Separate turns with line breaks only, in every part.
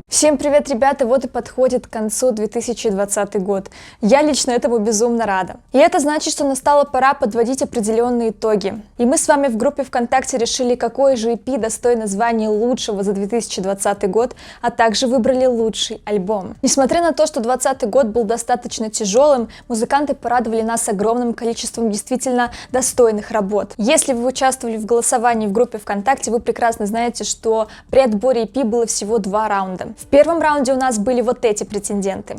Всем привет, ребята! Вот и подходит к концу 2020 год. Я лично этому безумно рада. И это значит, что настала пора подводить определенные итоги. И мы с вами в группе ВКонтакте решили, какой же EP достойно звания лучшего за 2020 год, а также выбрали лучший альбом. Несмотря на то, что 2020 год был достаточно тяжелым, музыканты порадовали нас огромным количеством действительно достойных работ. Если вы участвовали в голосовании в группе ВКонтакте, вы прекрасно знаете, что при отборе EP было всего 2 раунда. В первом раунде у нас были вот эти претенденты.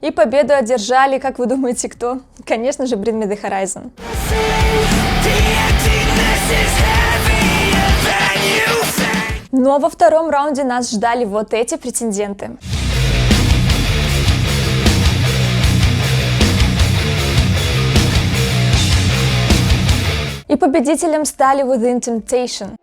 И победу одержали, как вы думаете, кто? Конечно же, Bring Me The Horizon. Но во втором раунде нас ждали вот эти претенденты. И победителем стали Within Temptation.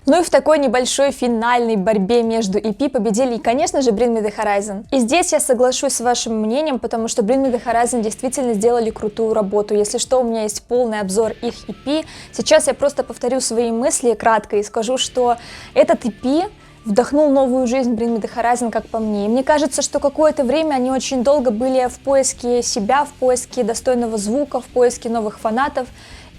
Ну и в такой небольшой финальной борьбе между EP победили, конечно же, Bring Me The Horizon. И здесь я соглашусь с вашим мнением, потому что Bring Me The Horizon действительно сделали крутую работу. Если что, у меня есть полный обзор их EP. Сейчас я просто повторю свои мысли кратко и скажу, что этот EP вдохнул новую жизнь Bring Me The Horizon, как по мне. И мне кажется, что какое-то время они очень долго были в поиске себя, в поиске достойного звука, в поиске новых фанатов.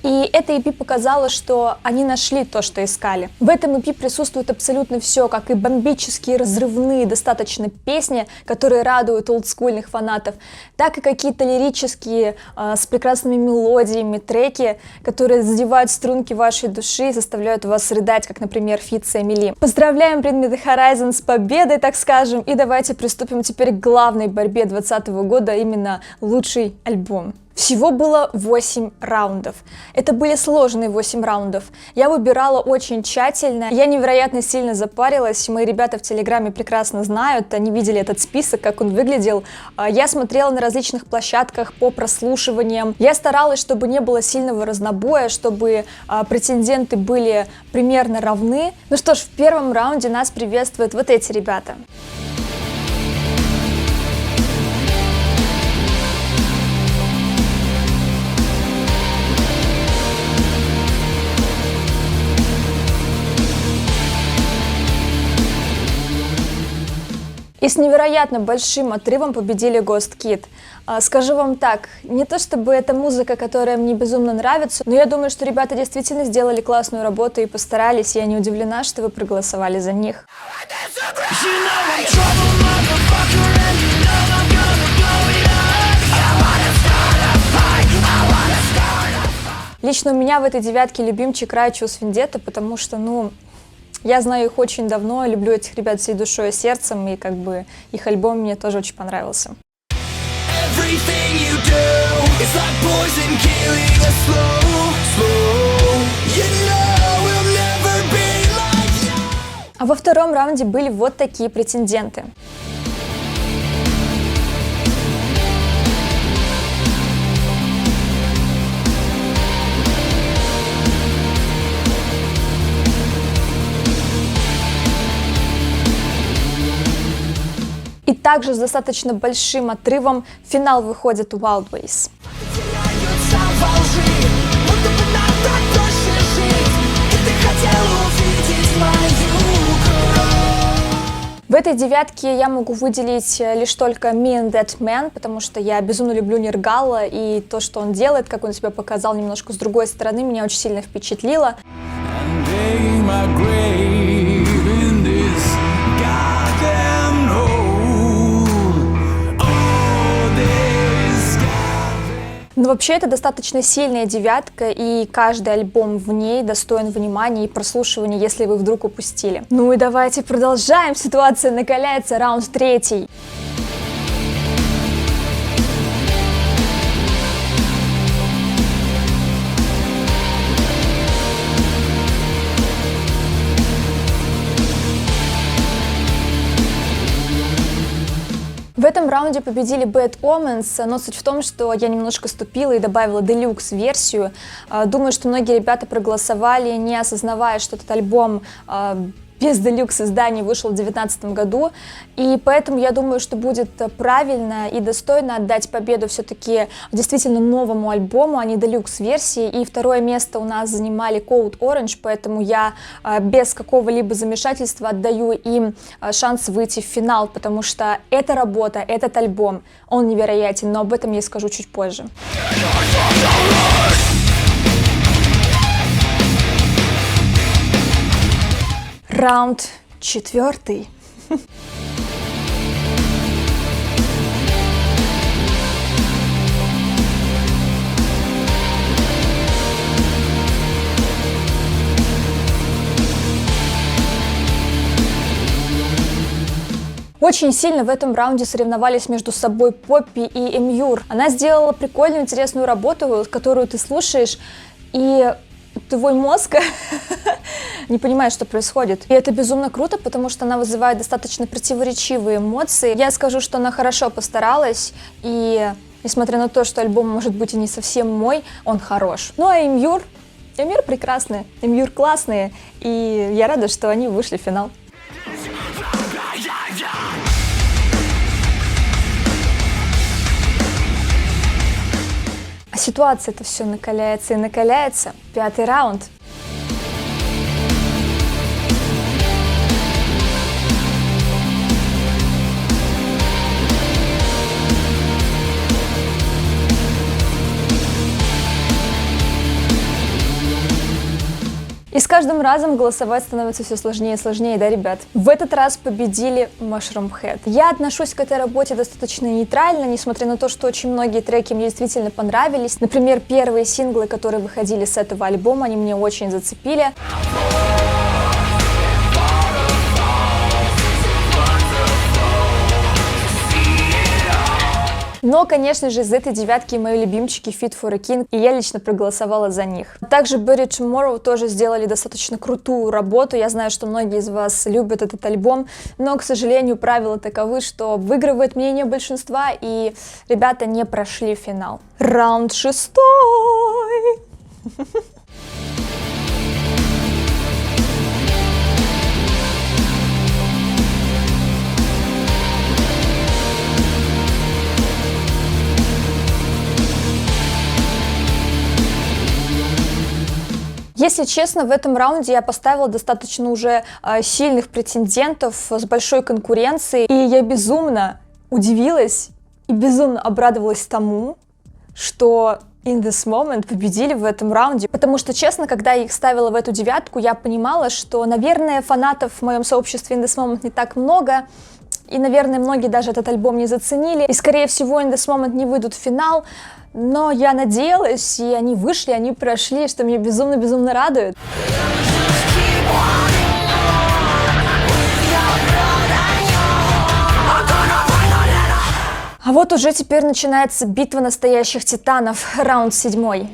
И эта EP показала, что они нашли то, что искали. В этом EP присутствует абсолютно все, как и бомбические, разрывные достаточно песни, которые радуют олдскульных фанатов, так и какие-то лирические, с прекрасными мелодиями треки, которые задевают струнки вашей души и заставляют вас рыдать, как, например, фит с Эмили. Поздравляем Bring Me The Horizon с победой, так скажем, и давайте приступим теперь к главной борьбе 2020 года, а именно лучший альбом. Всего было 8 раундов. Это были сложные 8 раундов. Я выбирала очень тщательно. Я невероятно сильно запарилась. Мои ребята в Телеграме прекрасно знают. Они видели этот список, как он выглядел. Я смотрела на различных площадках по прослушиваниям. Я старалась, чтобы не было сильного разнобоя, чтобы претенденты были примерно равны. Ну что ж, в первом раунде нас приветствуют вот эти ребята. И с невероятно большим отрывом победили Ghost Kid. Скажу вам так, не то чтобы это музыка, которая мне безумно нравится, но я думаю, что ребята действительно сделали классную работу и постарались, и я не удивлена, что вы проголосовали за них. Лично у меня в этой девятке любимчик Righteous Vendetta, потому что, я знаю их очень давно, люблю этих ребят всей душой и сердцем, и как бы их альбом мне тоже очень понравился. А во втором раунде были вот такие претенденты. И также с достаточно большим отрывом в финал выходит Wild Ways. В этой девятке я могу выделить лишь только Me and That Man, потому что я безумно люблю Нергала, и то, что он делает, как он себя показал немножко с другой стороны, меня очень сильно впечатлило. Но вообще это достаточно сильная девятка, и каждый альбом в ней достоин внимания и прослушивания, если вы вдруг упустили. Ну и давайте продолжаем, ситуация накаляется, раунд 3. В этом раунде победили Bad Omens, но суть в том, что я немножко ступила и добавила делюкс-версию. Думаю, что многие ребята проголосовали, не осознавая, что этот альбом без делюкс изданий вышел в 2019 году, и поэтому я думаю, что будет правильно и достойно отдать победу все-таки действительно новому альбому, а не делюкс-версии. И второе место у нас занимали Code Orange, поэтому я без какого-либо замешательства отдаю им шанс выйти в финал, потому что эта работа, этот альбом, он невероятен, но об этом я скажу чуть позже. Раунд 4. Очень сильно в этом раунде соревновались между собой Поппи и Эмьюр. Она сделала прикольную, интересную работу, которую ты слушаешь, и твой мозг не понимает, что происходит. И это безумно круто, потому что она вызывает достаточно противоречивые эмоции. Я скажу, что она хорошо постаралась, и несмотря на то, что альбом может быть и не совсем мой, он хорош. Ну а Эмьюр прекрасные, Эмьюр классные, и я рада, что они вышли в финал. А ситуация-то все накаляется и накаляется. 5-й раунд. И с каждым разом голосовать становится все сложнее и сложнее, да, ребят? В этот раз победили Mushroom Head. Я отношусь к этой работе достаточно нейтрально, несмотря на то, что очень многие треки мне действительно понравились. Например, первые синглы, которые выходили с этого альбома, они мне очень зацепили. Но, конечно же, из этой девятки мои любимчики Fit for a King, и я лично проголосовала за них. Также Bury Tomorrow тоже сделали достаточно крутую работу. Я знаю, что многие из вас любят этот альбом, но, к сожалению, правила таковы, что выигрывает мнение большинства, и ребята не прошли финал. Раунд 6. Если честно, в этом раунде я поставила достаточно уже сильных претендентов с большой конкуренцией, и я безумно удивилась и безумно обрадовалась тому, что In This Moment победили в этом раунде, потому что, честно, когда я их ставила в эту девятку, я понимала, что, наверное, фанатов в моем сообществе In This Moment не так много, и, наверное, многие даже этот альбом не заценили, и, скорее всего, In This Moment не выйдут в финал. Но я надеялась, и они вышли, они прошли, что меня безумно-безумно радует. А вот уже теперь начинается битва настоящих титанов, раунд 7.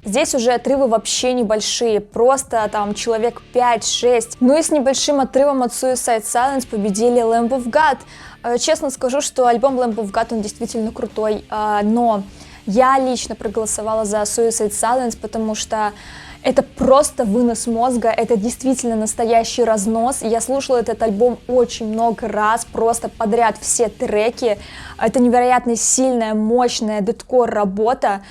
Здесь уже отрывы вообще небольшие, просто там человек 5-6. Ну и с небольшим отрывом от Suicide Silence победили Lamb of God. Честно скажу, что альбом Lamb of God, он действительно крутой, но я лично проголосовала за Suicide Silence, потому что это просто вынос мозга, это действительно настоящий разнос. Я слушала этот альбом очень много раз, просто подряд все треки. Это невероятно сильная, мощная дэткор работа.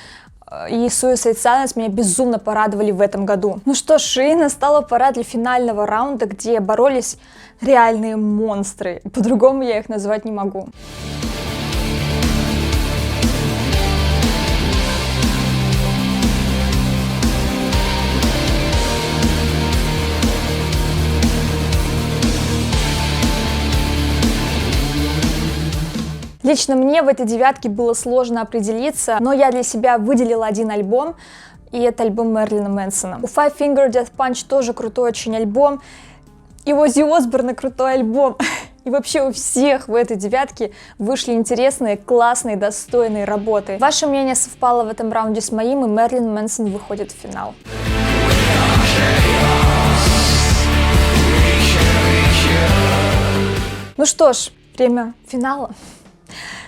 И Suicide Silence меня безумно порадовали в этом году. Ну что ж, и настала пора для финального раунда, где боролись реальные монстры. По-другому я их назвать не могу. Лично мне в этой девятке было сложно определиться, но я для себя выделила один альбом, и это альбом Мэрилина Мэнсона. У Five Finger Death Punch тоже крутой очень альбом, и у Оззи Осборна крутой альбом. И вообще у всех в этой девятке вышли интересные, классные, достойные работы. Ваше мнение совпало в этом раунде с моим, и Мэрилин Мэнсон выходит в финал. Ну что ж, время финала.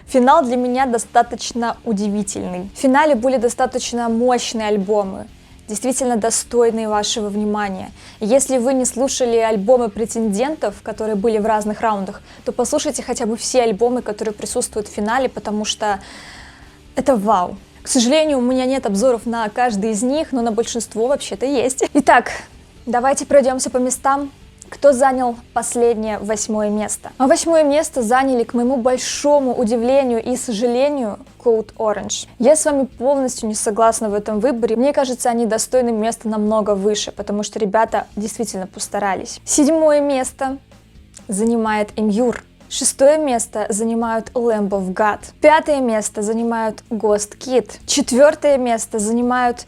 Финал для меня достаточно удивительный. В финале были достаточно мощные альбомы, действительно достойные вашего внимания. И если вы не слушали альбомы претендентов, которые были в разных раундах, то послушайте хотя бы все альбомы, которые присутствуют в финале, потому что это вау. К сожалению, у меня нет обзоров на каждый из них, но на большинство вообще-то есть. Итак, давайте пройдемся по местам. Кто занял последнее 8-е место? А 8-е место заняли, к моему большому удивлению и сожалению, Code Orange. Я с вами полностью не согласна в этом выборе. Мне кажется, они достойны места намного выше, потому что ребята действительно постарались. 7-е место занимает Эмьюр. 6-е место занимают Lamb of God. 5-е место занимают Ghost Kid. 4-е место занимают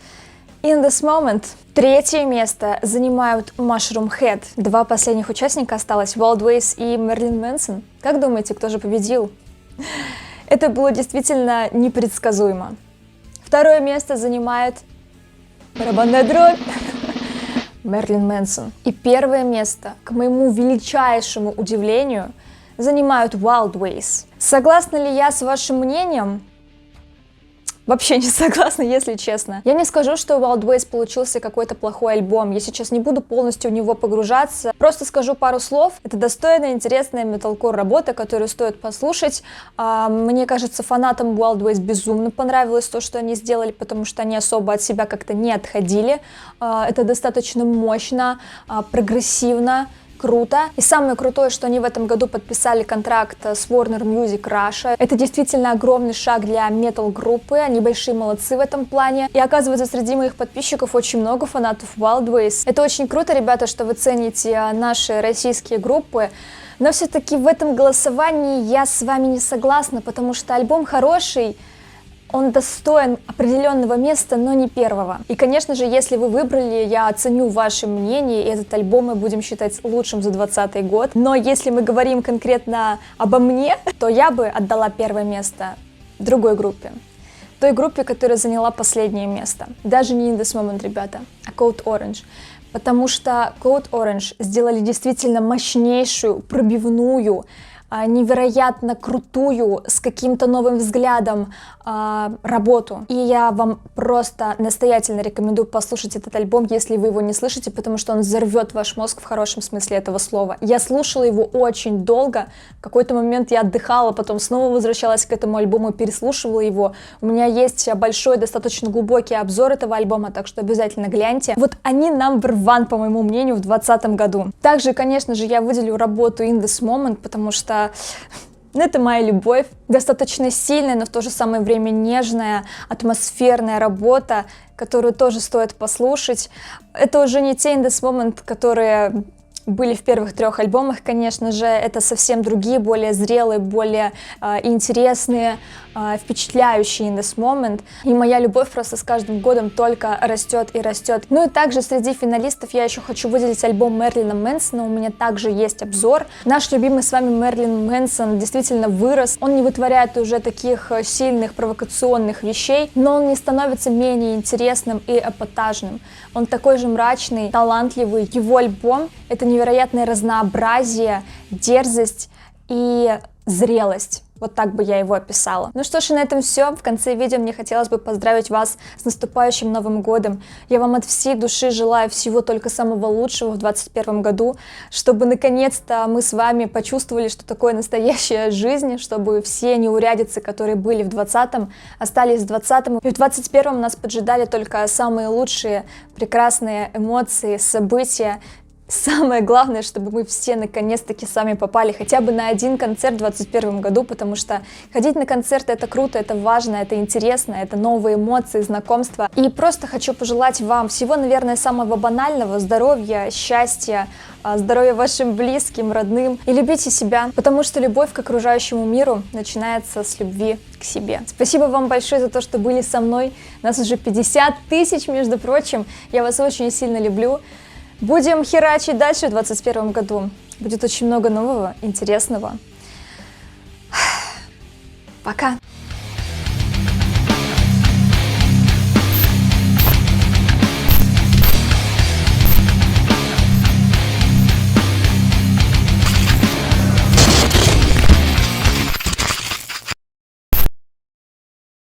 In This Moment. 3-е место занимают Mushroom Head. 2 последних участника осталось, Wild Ways и Мерлин Мэнсон. Как думаете, кто же победил? Это было действительно непредсказуемо. 2-е место занимает барабанная дробь Мерлин Мэнсон. И 1-е место, к моему величайшему удивлению, занимают Wild Ways. Согласна ли я с вашим мнением? Вообще не согласна, если честно. Я не скажу, что у Wild Ways получился какой-то плохой альбом. Я сейчас не буду полностью в него погружаться. Просто скажу пару слов. Это достойная, интересная металкор работа, которую стоит послушать. Мне кажется, фанатам Wild Ways безумно понравилось то, что они сделали, потому что они особо от себя как-то не отходили. Это достаточно мощно, прогрессивно. Круто. И самое крутое, что они в этом году подписали контракт с Warner Music Russia. Это действительно огромный шаг для метал-группы. Они большие молодцы в этом плане. И оказывается, среди моих подписчиков очень много фанатов Wild Ways. Это очень круто, ребята, что вы цените наши российские группы. Но все-таки в этом голосовании я с вами не согласна, потому что альбом хороший. Он достоин определенного места, но не первого. И, конечно же, если вы выбрали, я оценю ваше мнение, и этот альбом мы будем считать лучшим за 2020 год. Но если мы говорим конкретно обо мне, то я бы отдала 1-е место другой группе. Той группе, которая заняла последнее место. Даже не In This Moment, ребята, а Code Orange. Потому что Code Orange сделали действительно мощнейшую, пробивную, невероятно крутую, с каким-то новым взглядом работу. И я вам просто настоятельно рекомендую послушать этот альбом, если вы его не слышите, потому что он взорвет ваш мозг в хорошем смысле этого слова. Я слушала его очень долго, в какой-то момент я отдыхала, потом снова возвращалась к этому альбому, переслушивала его. У меня есть большой, достаточно глубокий обзор этого альбома, так что обязательно гляньте. Вот они number one, по моему мнению, в 2020 году. Также, конечно же, я выделю работу In This Moment, потому что это моя любовь, достаточно сильная, но в то же самое время нежная, атмосферная работа, которую тоже стоит послушать. Это уже не те In This Moment, которые были в первых 3 альбомах, конечно же, это совсем другие, более зрелые, более интересные, впечатляющие In This Moment. И моя любовь просто с каждым годом только растет и растет. Ну и также среди финалистов я еще хочу выделить альбом Мерлина Мэнсона, у меня также есть обзор. Наш любимый с вами Мерлин Мэнсон действительно вырос, он не вытворяет уже таких сильных провокационных вещей, но он не становится менее интересным и эпатажным. Он такой же мрачный, талантливый. Его альбом — это невероятное разнообразие, дерзость и зрелость. Вот так бы я его описала. Ну что ж, и на этом все. В конце видео мне хотелось бы поздравить вас с наступающим Новым годом. Я вам от всей души желаю всего только самого лучшего в 2021 году, чтобы наконец-то мы с вами почувствовали, что такое настоящая жизнь, чтобы все неурядицы, которые были в 2020-м, остались в 2020-м. И в 2021-м нас поджидали только самые лучшие, прекрасные эмоции, события. Самое главное, чтобы мы все наконец-таки с вами попали хотя бы на один концерт в 2021 году, потому что ходить на концерты — это круто, это важно, это интересно, это новые эмоции, знакомства. И просто хочу пожелать вам всего, наверное, самого банального: здоровья, счастья, здоровья вашим близким, родным. И любите себя, потому что любовь к окружающему миру начинается с любви к себе. Спасибо вам большое за то, что были со мной. Нас уже 50 тысяч, между прочим. Я вас очень сильно люблю. Будем херачить дальше в 2021 году. Будет очень много нового, интересного. Пока!